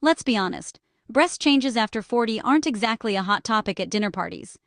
Let's be honest, breast changes after 40 aren't exactly a hot topic at dinner parties.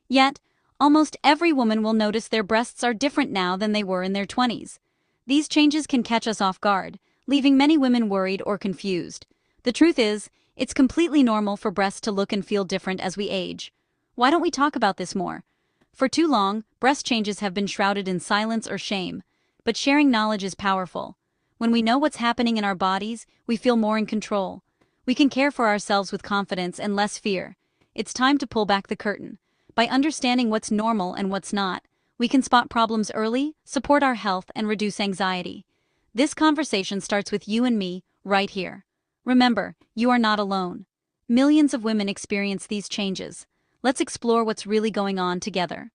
Yet, almost every woman will notice their breasts are different now than they were in their 20s. These changes can catch us off guard, leaving many women worried or confused. The truth is, it's completely normal for breasts to look and feel different as we age. Why don't we talk about this more? For too long, breast changes have been shrouded in silence or shame, but sharing knowledge is powerful. When we know what's happening in our bodies, we feel more in control. We can care for ourselves with confidence and less fear. It's time to pull back the curtain. By understanding what's normal and what's not, we can spot problems early, support our health, and reduce anxiety. This conversation starts with you and me, right here. Remember, you are not alone. Millions of women experience these changes. Let's explore what's really going on together.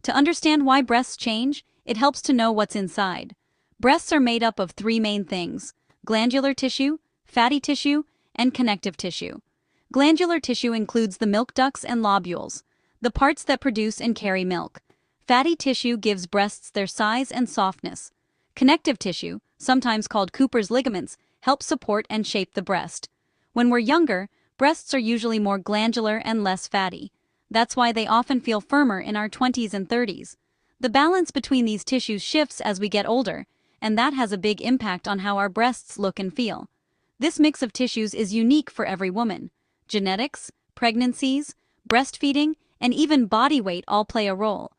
To understand why breasts change, it helps to know what's inside. Breasts are made up of three main things: glandular tissue, fatty tissue, and connective tissue. Glandular tissue includes the milk ducts and lobules, the parts that produce and carry milk. Fatty tissue gives breasts their size and softness. Connective tissue, sometimes called Cooper's ligaments, helps support and shape the breast. When we're younger, breasts are usually more glandular and less fatty. That's why they often feel firmer in our 20s and 30s. The balance between these tissues shifts as we get older, and that has a big impact on how our breasts look and feel. This mix of tissues is unique for every woman. Genetics, pregnancies, breastfeeding, and even body weight all play a role.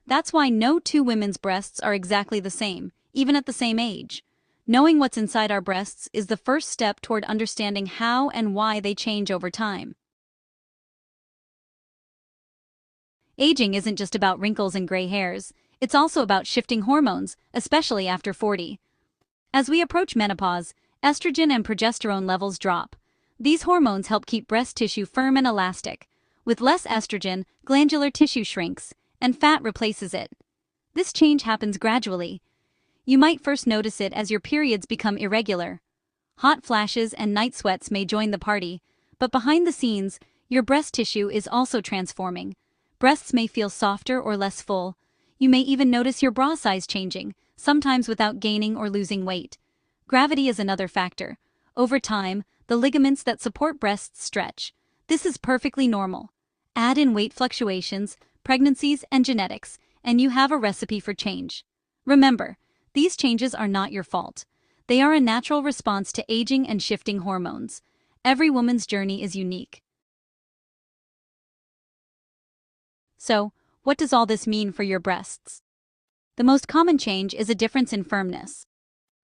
That's why no two women's breasts are exactly the same, even at the same age. Knowing what's inside our breasts is the first step toward understanding how and why they change over time. Aging isn't just about wrinkles and gray hairs, it's also about shifting hormones, especially after 40. As we approach menopause, estrogen and progesterone levels drop. These hormones help keep breast tissue firm and elastic. With less estrogen, glandular tissue shrinks, and fat replaces it. This change happens gradually. You might first notice it as your periods become irregular. Hot flashes and night sweats may join the party, but behind the scenes, your breast tissue is also transforming. Breasts may feel softer or less full. You may even notice your bra size changing, sometimes without gaining or losing weight. Gravity is another factor. Over time, the ligaments that support breasts stretch. This is perfectly normal. Add in weight fluctuations, pregnancies, and genetics, and you have a recipe for change. Remember, these changes are not your fault. They are a natural response to aging and shifting hormones. Every woman's journey is unique. So, what does all this mean for your breasts? The most common change is a difference in firmness.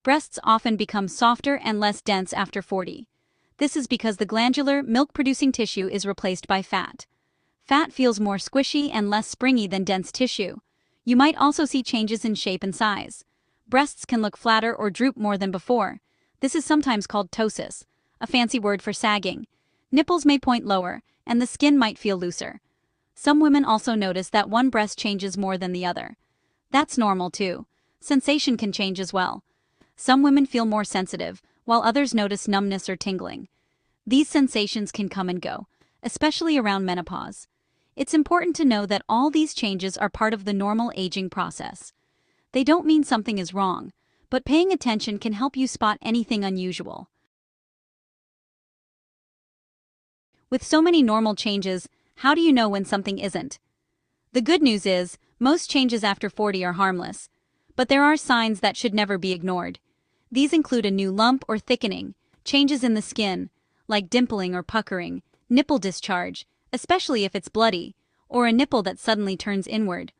Breasts often become softer and less dense after 40. This is because the glandular, milk-producing tissue is replaced by fat. Fat feels more squishy and less springy than dense tissue. You might also see changes in shape and size. Breasts can look flatter or droop more than before. This is sometimes called ptosis, a fancy word for sagging. Nipples may point lower, and the skin might feel looser. Some women also notice that one breast changes more than the other. That's normal too. Sensation can change as well. Some women feel more sensitive, while others notice numbness or tingling. These sensations can come and go, especially around menopause. It's important to know that all these changes are part of the normal aging process. They don't mean something is wrong, but paying attention can help you spot anything unusual. With so many normal changes, how do you know when something isn't? The good news is, most changes after 40 are harmless, but there are signs that should never be ignored. These include a new lump or thickening, changes in the skin, like dimpling or puckering, nipple discharge, especially if it's bloody, or a nipple that suddenly turns inward.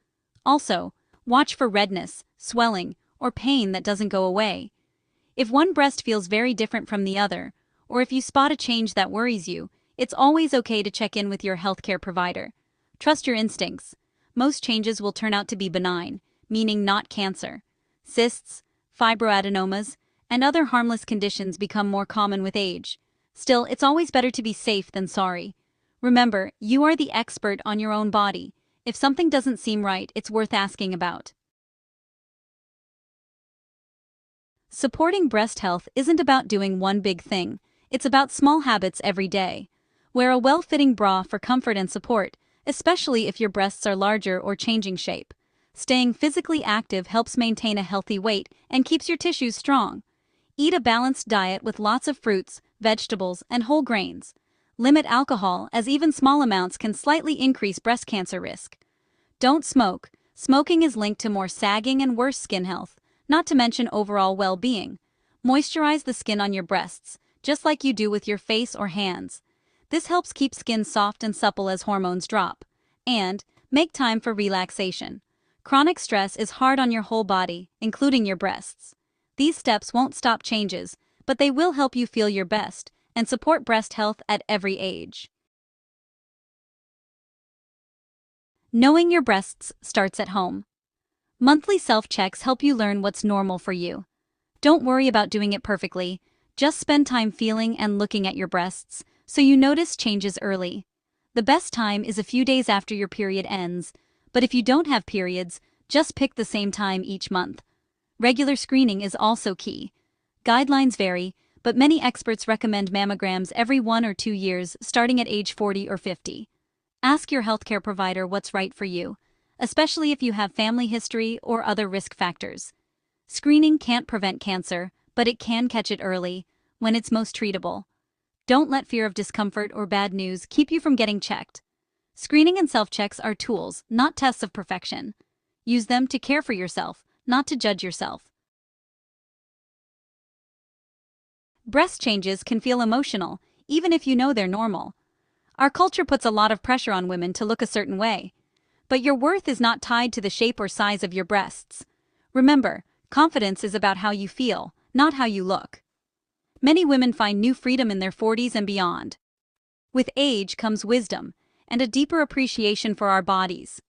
Also, watch for redness, swelling, or pain that doesn't go away. If one breast feels very different from the other, or if you spot a change that worries you, it's always okay to check in with your healthcare provider. Trust your instincts. Most changes will turn out to be benign, meaning not cancer. Cysts, fibroadenomas, and other harmless conditions become more common with age. Still, it's always better to be safe than sorry. Remember, you are the expert on your own body. If something doesn't seem right, it's worth asking about. Supporting breast health isn't about doing one big thing. It's about small habits every day. Wear a well-fitting bra for comfort and support, especially if your breasts are larger or changing shape. Staying physically active helps maintain a healthy weight and keeps your tissues strong. Eat a balanced diet with lots of fruits, vegetables, and whole grains. Limit alcohol, as even small amounts can slightly increase breast cancer risk. Don't smoke. Smoking is linked to more sagging and worse skin health, not to mention overall well-being. Moisturize the skin on your breasts, just like you do with your face or hands. This helps keep skin soft and supple as hormones drop. And make time for relaxation. Chronic stress is hard on your whole body, including your breasts. These steps won't stop changes, but they will help you feel your best and support breast health at every age. Knowing your breasts starts at home. Monthly self-checks help you learn what's normal for you. Don't worry about doing it perfectly, just spend time feeling and looking at your breasts so you notice changes early. The best time is a few days after your period ends, but if you don't have periods, just pick the same time each month. Regular screening is also key. Guidelines vary, but many experts recommend mammograms every 1 or 2 years, starting at age 40 or 50. Ask your healthcare provider what's right for you, especially if you have family history or other risk factors. Screening can't prevent cancer, but it can catch it early, when it's most treatable. Don't let fear of discomfort or bad news keep you from getting checked. Screening and self-checks are tools, not tests of perfection. Use them to care for yourself, not to judge yourself. Breast changes can feel emotional, even if you know they're normal. Our culture puts a lot of pressure on women to look a certain way. But your worth is not tied to the shape or size of your breasts. Remember, confidence is about how you feel, not how you look. Many women find new freedom in their 40s and beyond. With age comes wisdom and a deeper appreciation for our bodies.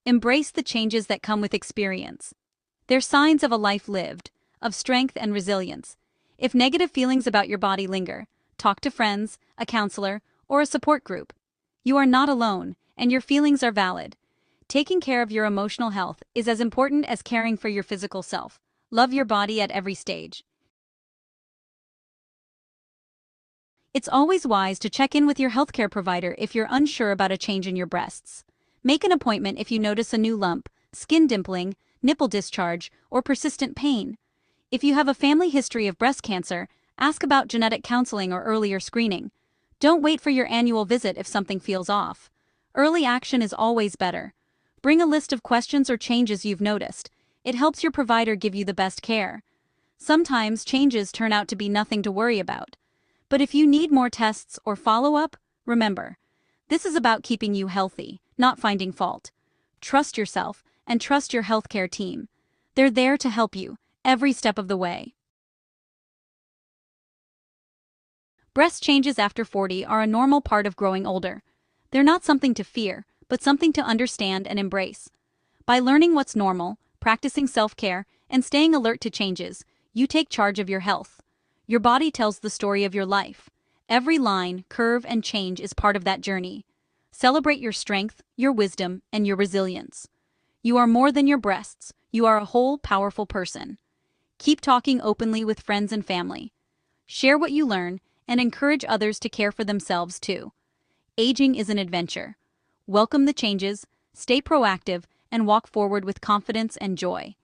Embrace the changes that come with experience. They're signs of a life lived, of strength and resilience. If negative feelings about your body linger, talk to friends, a counselor, or a support group. You are not alone, and your feelings are valid. Taking care of your emotional health is as important as caring for your physical self. Love your body at every stage. It's always wise to check in with your healthcare provider if you're unsure about a change in your breasts. Make an appointment if you notice a new lump, skin dimpling, nipple discharge, or persistent pain. If you have a family history of breast cancer, ask about genetic counseling or earlier screening. Don't wait for your annual visit if something feels off. Early action is always better. Bring a list of questions or changes you've noticed. It helps your provider give you the best care. Sometimes changes turn out to be nothing to worry about. But if you need more tests or follow-up, remember, this is about keeping you healthy, not finding fault. Trust yourself and trust your healthcare team. They're there to help you every step of the way. Breast changes after 40 are a normal part of growing older. They're not something to fear, but something to understand and embrace. By learning what's normal, practicing self-care, and staying alert to changes, you take charge of your health. Your body tells the story of your life. Every line, curve, and change is part of that journey. Celebrate your strength, your wisdom, and your resilience. You are more than your breasts. You are a whole, powerful person. Keep talking openly with friends and family. Share what you learn and encourage others to care for themselves too. Aging is an adventure. Welcome the changes, stay proactive, and walk forward with confidence and joy.